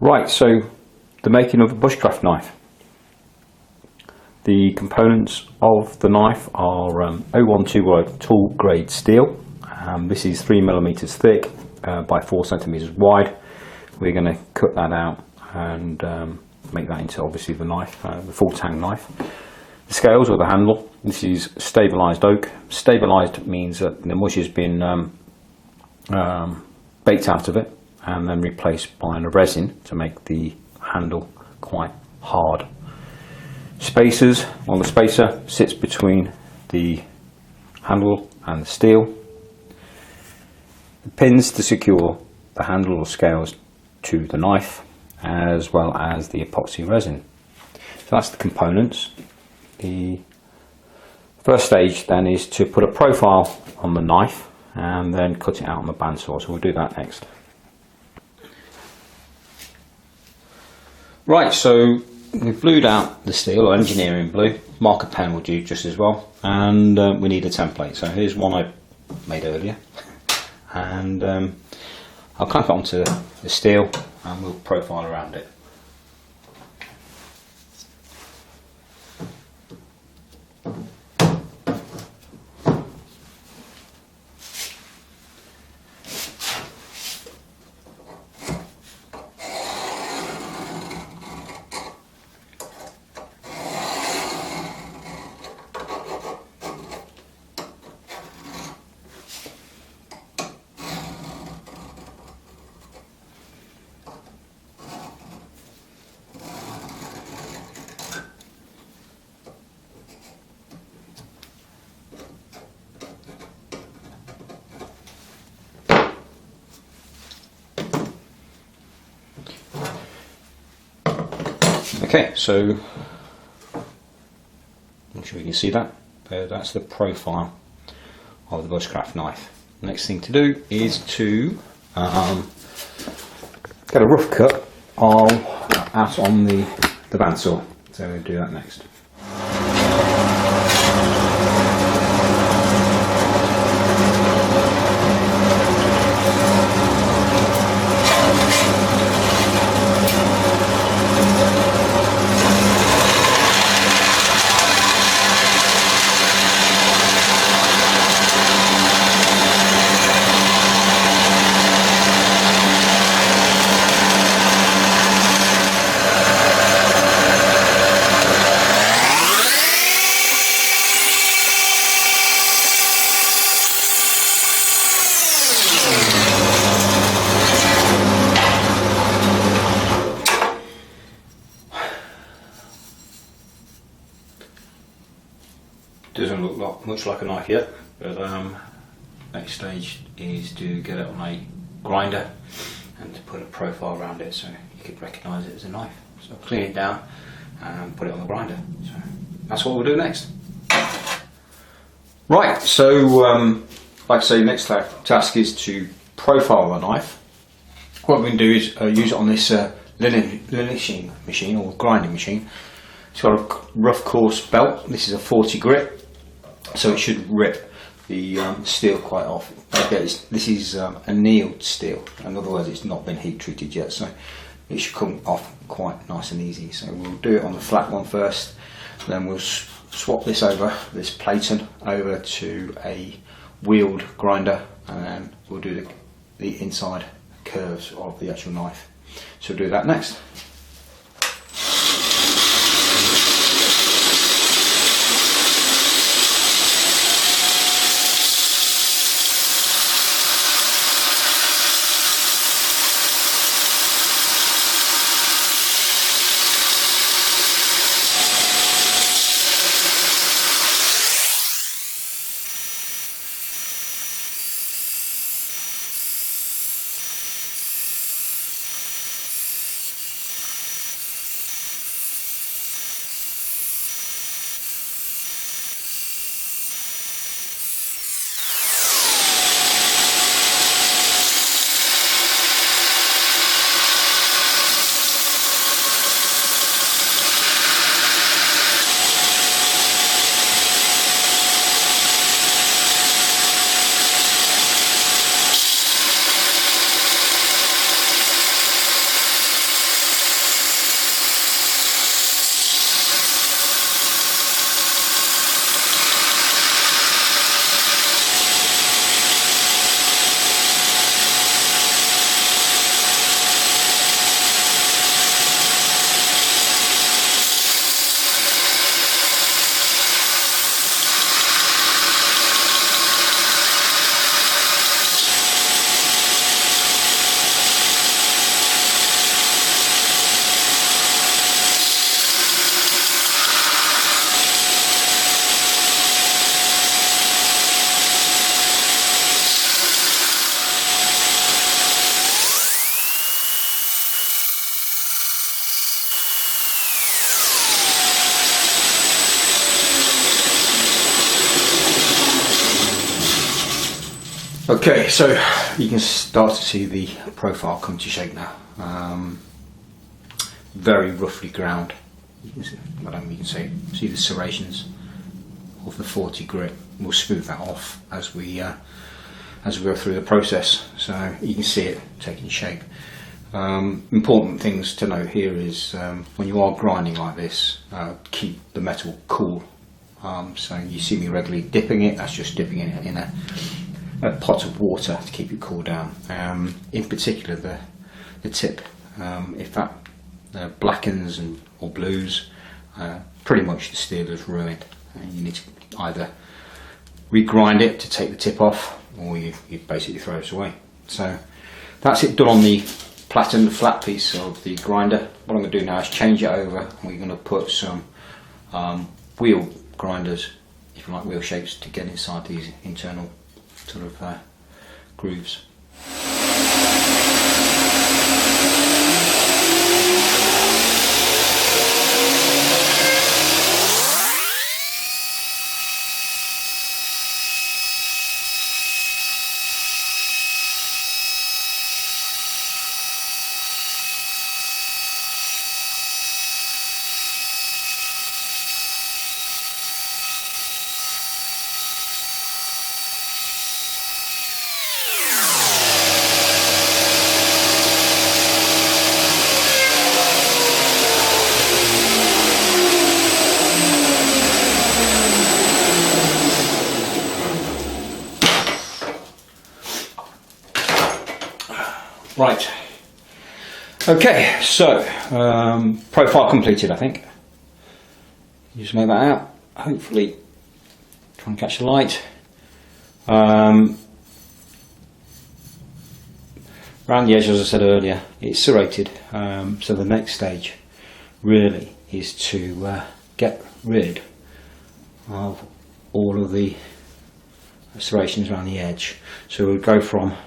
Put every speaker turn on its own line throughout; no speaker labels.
Right, so the making of a bushcraft knife. The components of the knife are 012 tool grade steel. This is 3mm thick by 4cm wide. We're going to cut that out and make that into obviously the knife, the full tang knife. The scales or the handle, this is stabilised oak. Stabilised means that the mush has been baked out of it and then replaced by a resin to make the handle quite hard. Spacers, well, the spacer sits between the handle and the steel. The pins to secure the handle or scales to the knife, as well as the epoxy resin. So that's the components. The first stage then is to put a profile on the knife and then cut it out on the bandsaw, so we'll do that next. Right, so we've blued out the steel, or engineering blue. Marker pen will do just as well, and we need a template. So here's one I made earlier, and I'll clamp it onto the steel and we'll profile around it. Okay, so I'm sure you can see that, but that's the profile of the bushcraft knife. Next thing to do is to get a rough cut out on the bandsaw, so we'll do that next. Doesn't look much like a knife yet, but next stage is to get it on a grinder and to put a profile around it so you could recognise it as a knife. So clean it down and put it on the grinder. So that's what we'll do next. Right, so like I say, next task is to profile the knife. What we can do is use it on this linishing machine or grinding machine. It's got a rough coarse belt. This is a 40 grit, so it should rip the steel quite off. This is annealed steel, in other words it's not been heat treated yet, so it should come off quite nice and easy. So we'll do it on the flat one first, then we'll swap this platen over to a wheeled grinder, and then we'll do the inside curves of the actual knife. So we'll do that next. Okay, so you can start to see the profile come to shape now. Very roughly ground. You can see the serrations of the 40 grit. We'll smooth that off as we go through the process, so you can see it taking shape. Important things to note here is when you are grinding like this, keep the metal cool. So you see me regularly dipping it. That's just dipping it in a pot of water to keep it cool down. In particular, the tip. If that blackens or blues, pretty much the steel is ruined. You need to either regrind it to take the tip off, or you basically throw it away. So that's it done on the platen, the flat piece of the grinder. What I'm going to do now is change it over, and we're going to put some wheel grinders, if you like, wheel shapes, to get inside these internal sort of grooves. Right, okay, so profile completed, I think. Just make that out, hopefully try and catch the light. Around the edge, as I said earlier, it's serrated, so the next stage really is to get rid of all of the serrations around the edge. So we'll go from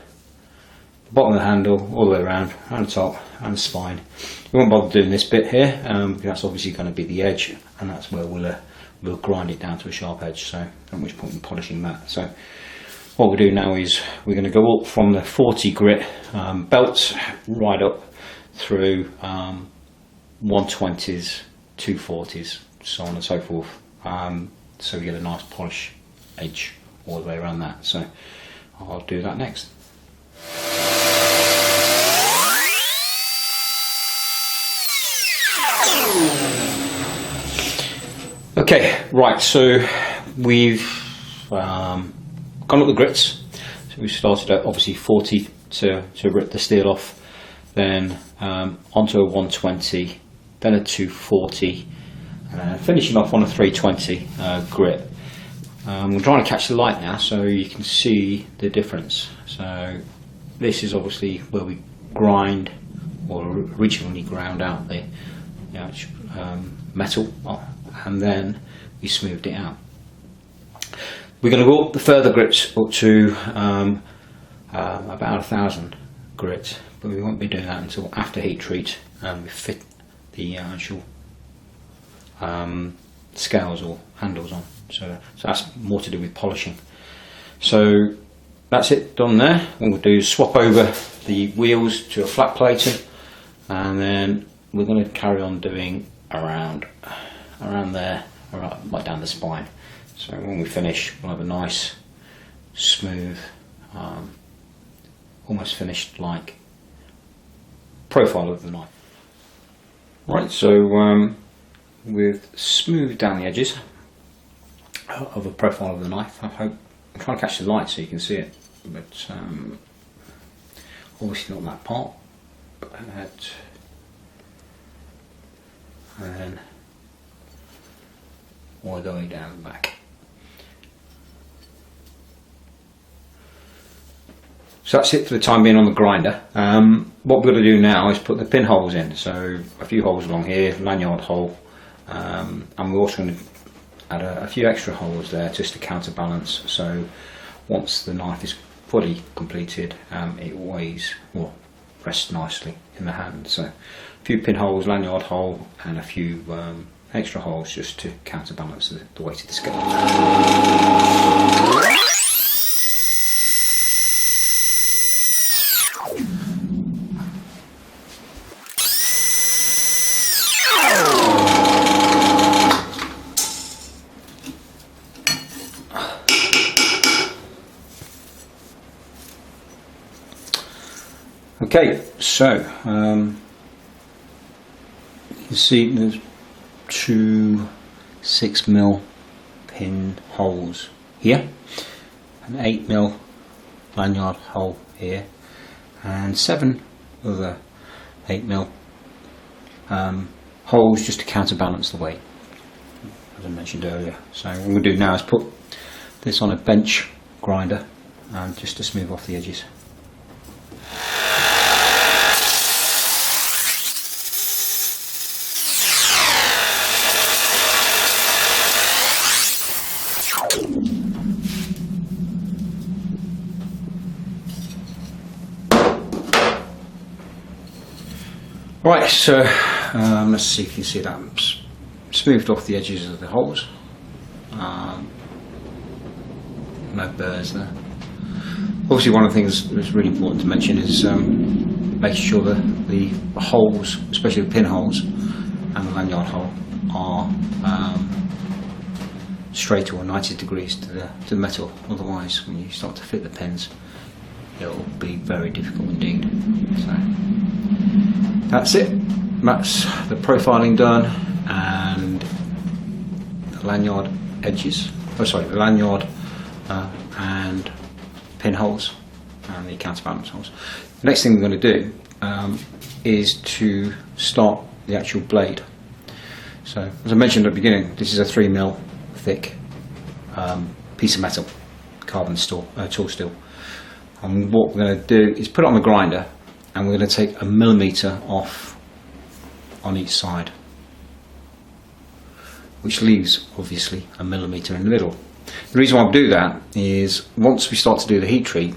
bottom of the handle all the way around the top and the spine. We won't bother doing this bit here, because that's obviously going to be the edge, and that's where we'll grind it down to a sharp edge, so not much point in polishing that. So what we'll do now is we're going to go up from the 40 grit belts right up through 120s, 240s, so on and so forth, so we get a nice polish edge all the way around that. So I'll do that next. Okay, right, so we've gone up the grits. So we started at obviously 40 to rip the steel off, then onto a 120, then a 240, finishing off on a 320 grit. We're trying to catch the light now so you can see the difference. So this is obviously where we grind, or originally ground out the metal, and then we smoothed it out. We're going to go up the further grits up to about 1,000 grits, but we won't be doing that until after heat treat and we fit the actual scales or handles on. So that's more to do with polishing. So that's it done there. What we'll do is swap over the wheels to a flat plating, and then we're going to carry on doing around there, right down the spine. So when we finish, we'll have a nice, smooth, almost finished like profile of the knife. Right, so we've smoothed down the edges of a profile of the knife. I'm trying to catch the light so you can see it, but obviously not that part. And then all the way down the back. So that's it for the time being on the grinder. What we're going to do now is put the pinholes in. So a few holes along here, lanyard hole, and we're also going to add a few extra holes there just to counterbalance. So once the knife is fully completed, it weighs, well, rests nicely in the hand. So a few pinholes, lanyard hole, and a few extra holes just to counterbalance the weight of the scale. Okay, so you can see there's 2 6mm pin holes here, an 8mm lanyard hole here, and 7 other 8mm holes just to counterbalance the weight, as I mentioned earlier. So what I'm going to do now is put this on a bench grinder just to smooth off the edges. Right, so let's see if you can see that smoothed off the edges of the holes. No burrs there. Obviously, one of the things that's really important to mention is making sure that the holes, especially the pinholes and the lanyard hole, are straight or 90 degrees to the metal. Otherwise, when you start to fit the pins, it will be very difficult indeed. So that's it. That's the profiling done, and the lanyard edges. Oh, sorry, the lanyard and pinholes and the counterbalance holes. The next thing we're going to do is to start the actual blade. So, as I mentioned at the beginning, this is a 3mm thick piece of metal, carbon tool steel. And what we're going to do is put it on the grinder, and we're going to take 1mm off on each side, which leaves obviously 1mm in the middle. The reason why I do that is once we start to do the heat treat,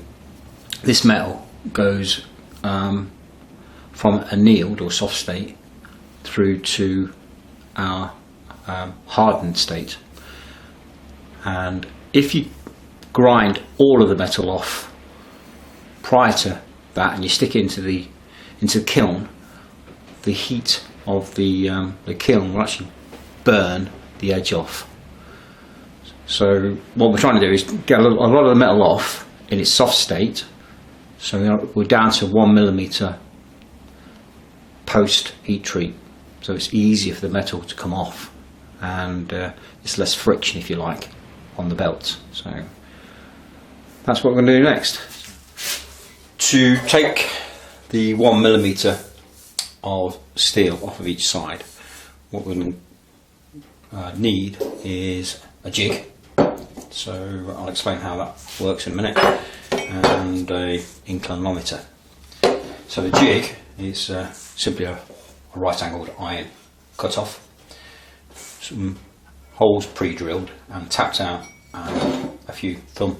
this metal goes from annealed or soft state through to our hardened state. And if you grind all of the metal off prior to that and you stick it into the kiln, the heat of the kiln will actually burn the edge off. So what we're trying to do is get a lot of the metal off in its soft state, so we're down to 1mm post heat treat, so it's easier for the metal to come off, and it's less friction, if you like, on the belt. So that's what we're going to do next. To take the 1mm of steel off of each side, what we're going to need is a jig. So I'll explain how that works in a minute, and a inclinometer. So the jig is simply a right angled iron cut off, some holes pre-drilled and tapped out, and a few thumb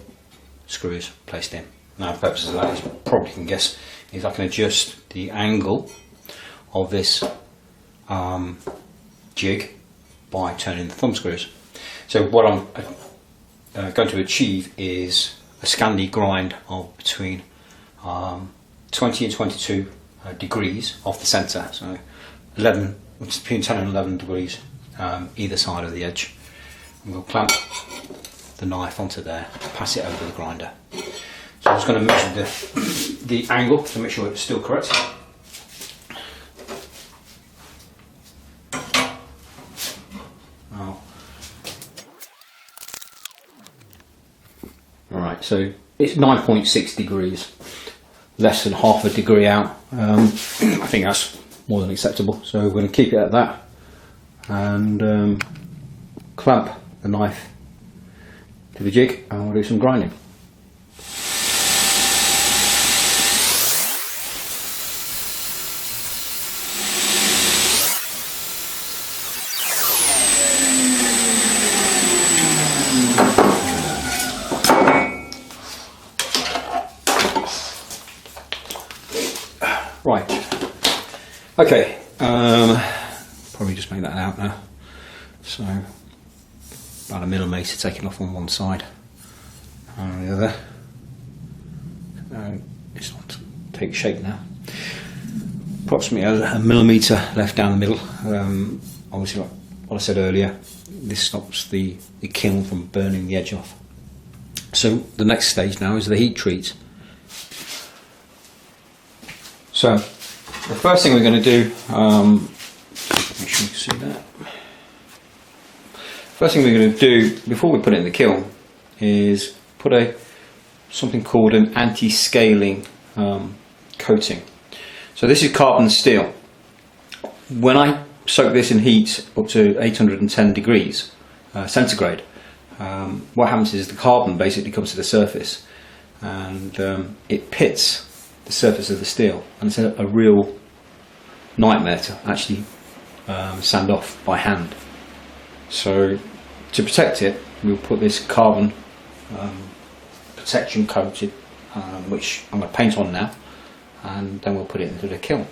screws placed in. Now the purpose of that, as you probably can guess, is I can adjust the angle of this jig by turning the thumb screws. So what I'm going to achieve is a Scandi grind of between 20 and 22 degrees off the centre, so 11, between 10 and 11 degrees either side of the edge. And we'll clamp the knife onto there, pass it over the grinder. So I'm just going to measure the angle to make sure it's still correct. Alright, so it's 9.6 degrees, less than half a degree out. I think that's more than acceptable, so we're going to keep it at that, and clamp the knife to the jig, and we'll do some grinding. Right, okay, probably just make that out now. So about 1mm taken off on one side and the other. It's not to take shape now. Approximately 1mm left down the middle. Obviously, like what I said earlier, this stops the kiln from burning the edge off. So the next stage now is the heat treat. So the first thing we're going to do, make sure you can see that. First thing we're going to do before we put it in the kiln is put something called an anti-scaling coating. So this is carbon steel. When I soak this in heat up to 810 degrees centigrade, what happens is the carbon basically comes to the surface and it pits the surface of the steel, and it's a real nightmare to actually sand off by hand. So to protect it, we'll put this carbon protection coated, which I'm going to paint on now, and then we'll put it into the kiln.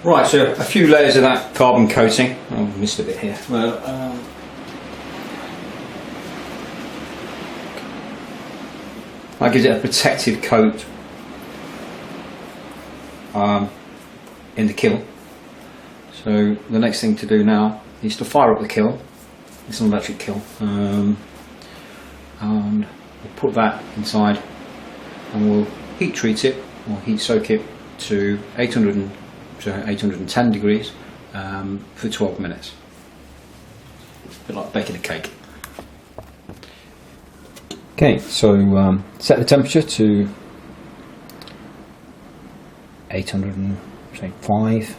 Right, so a few layers of that carbon coating. Oh, I missed a bit here. Well, that gives it a protective coat in the kiln. So the next thing to do now is to fire up the kiln. It's an electric kiln, and we'll put that inside, and we'll heat treat it or heat soak it to 810 degrees for 12 minutes. A bit like baking a cake. Okay, so set the temperature to 805.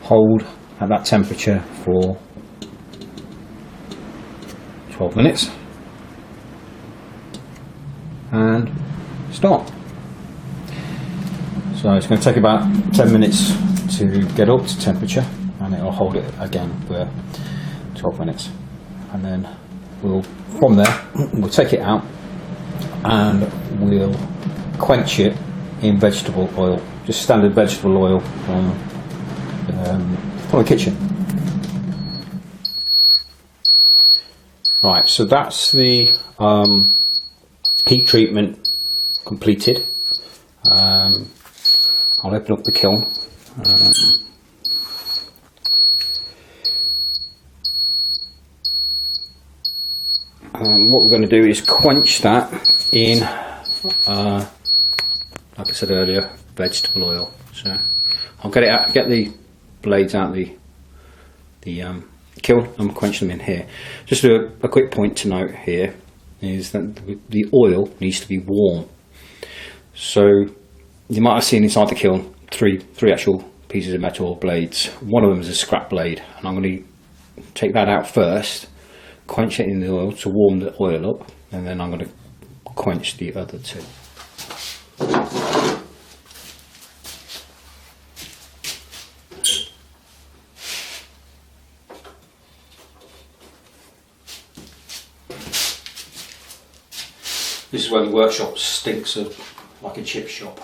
Hold at that temperature for 12 minutes and start. So it's going to take about 10 minutes to get up to temperature, and it will hold it again for 12 minutes, and then from there we'll take it out and we'll quench it in vegetable oil, just standard vegetable oil from the kitchen. Right, so that's the heat treatment completed. I'll open up the kiln. What we're going to do is quench that in, like I said earlier, vegetable oil. So I'll get it out, get the blades out of the kiln and quench them in here. Just a quick point to note here is that the oil needs to be warm. So you might have seen inside the kiln three actual pieces of metal blades. One of them is a scrap blade, and I'm going to take that out first, quench it in the oil to warm the oil up, and then I'm going to quench the other two. This is where the workshop stinks of like a chip shop.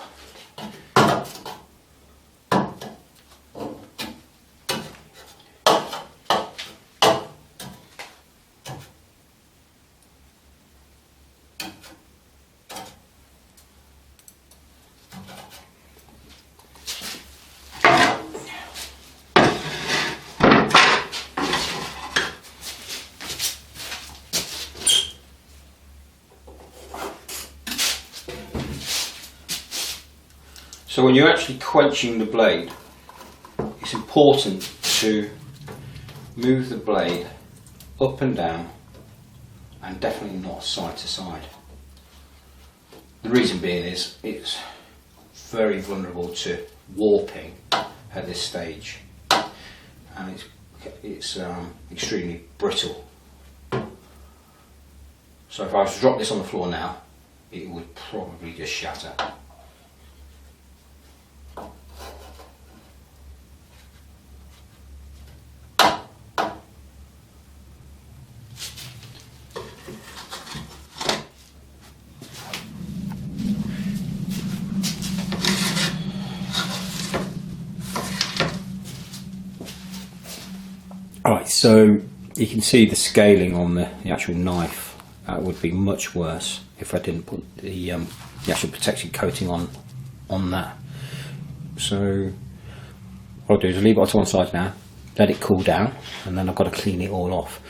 So when you're actually quenching the blade, it's important to move the blade up and down, and definitely not side to side. The reason being is it's very vulnerable to warping at this stage, and it's extremely brittle. So if I was to drop this on the floor now, it would probably just shatter. Alright, so you can see the scaling on the actual knife. That would be much worse if I didn't put the actual protection coating on that. So what I'll do is leave it to one side now, let it cool down, and then I've got to clean it all off.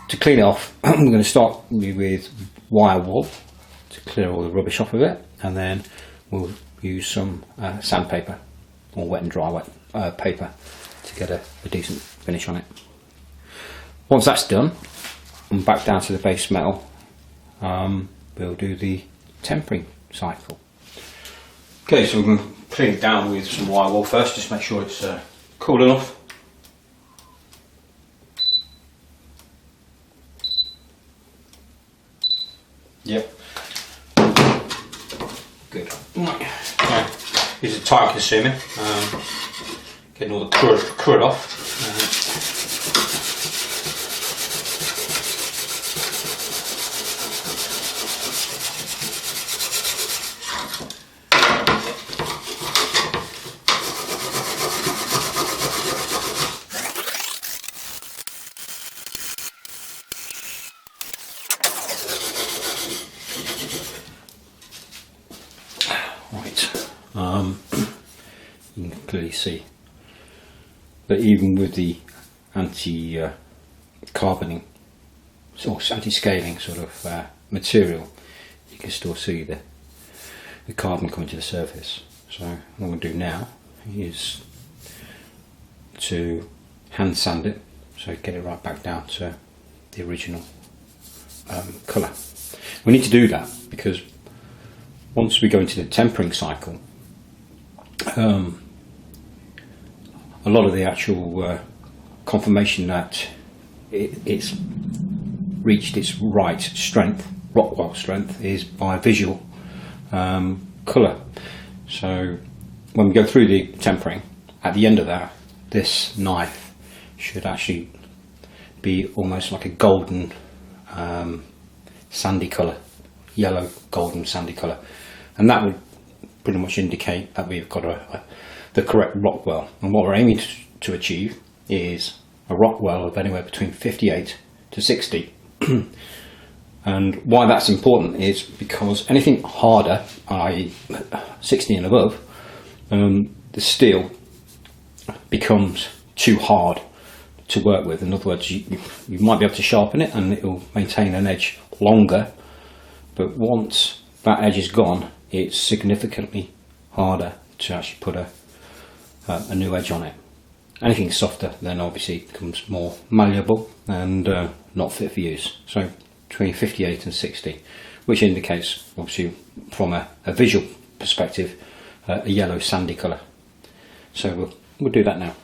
To clean it off, I'm going to start with wire wool to clear all the rubbish off of it, and then we'll use some sandpaper, or wet and dry paper, to get a decent finish on it. Once that's done, I'm back down to the base metal. We'll do the tempering cycle. Okay, so we're going to clean it down with some wire wool first, just make sure it's cool enough. Yep. Good. Right. This is time consuming. Getting all the crud off. You can clearly see that even with the anti-carboning or anti-scaling sort of material, you can still see the carbon coming to the surface. So what I'm going to do now is to hand sand it, so get it right back down to the original colour. We need to do that because once we go into the tempering cycle, a lot of the actual confirmation that it's reached its right strength, Rockwell strength, is by visual colour. So when we go through the tempering, at the end of that, this knife should actually be almost like a golden sandy colour, yellow golden sandy colour, and that would pretty much indicate that we've got the correct Rockwell. And what we're aiming to achieve is a Rockwell of anywhere between 58 to 60. And why that's important is because anything harder, i.e. 60 and above, the steel becomes too hard to work with. In other words, you might be able to sharpen it and it will maintain an edge longer, but once that edge is gone, it's significantly harder to actually put a new edge on it. Anything softer then obviously becomes more malleable and not fit for use. So between 58 and 60, which indicates obviously from a visual perspective a yellow sandy colour. So we'll do that now.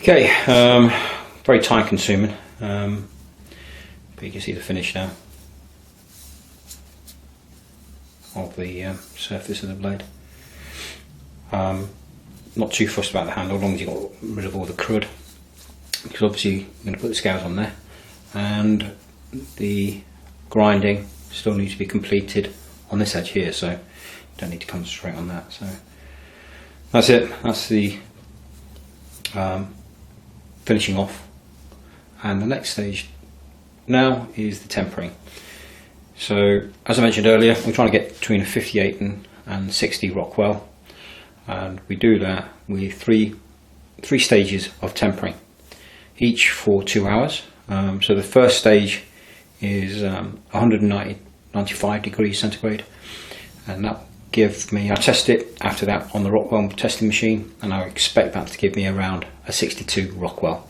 Okay, very time consuming, but you can see the finish now of the surface of the blade. Not too fussed about the handle, as long as you've got rid of all the crud, because obviously I'm going to put the scales on there, and the grinding still needs to be completed on this edge here, so don't need to concentrate on that. So that's it, that's the finishing off, and the next stage now is the tempering. So as I mentioned earlier, we're trying to get between a 58 and 60 Rockwell, and we do that with three stages of tempering, each for 2 hours. So the first stage is 195 degrees centigrade, and that give me, I test it after that on the Rockwell testing machine, and I expect that to give me around a 62 Rockwell.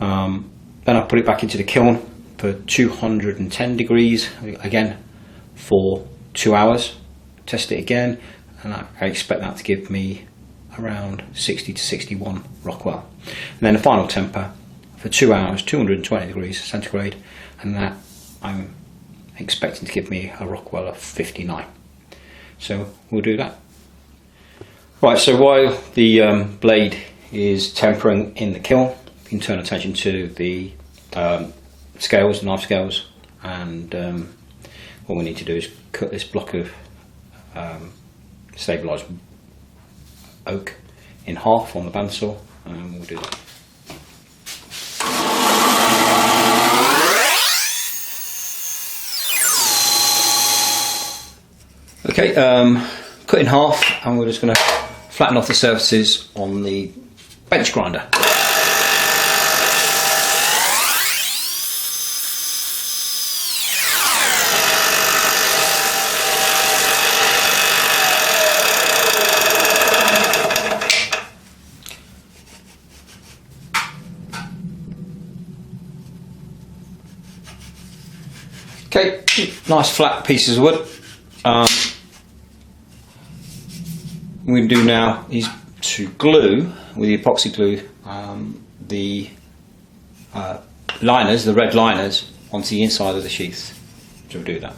Then I put it back into the kiln for 210 degrees again for 2 hours, test it again, and I expect that to give me around 60 to 61 Rockwell. And then the final temper for 2 hours, 220 degrees centigrade, and that I'm expecting to give me a Rockwell of 59. So we'll do that. Right, so while the blade is tempering in the kiln, you can turn attention to the scales, knife scales, and what we need to do is cut this block of stabilised oak in half on the bandsaw, and we'll do that. Okay, cut in half, and we're just going to flatten off the surfaces on the bench grinder. Okay, nice flat pieces of wood. What we can do now is to glue with the epoxy glue the liners, the red liners, onto the inside of the sheath. So we'll do that.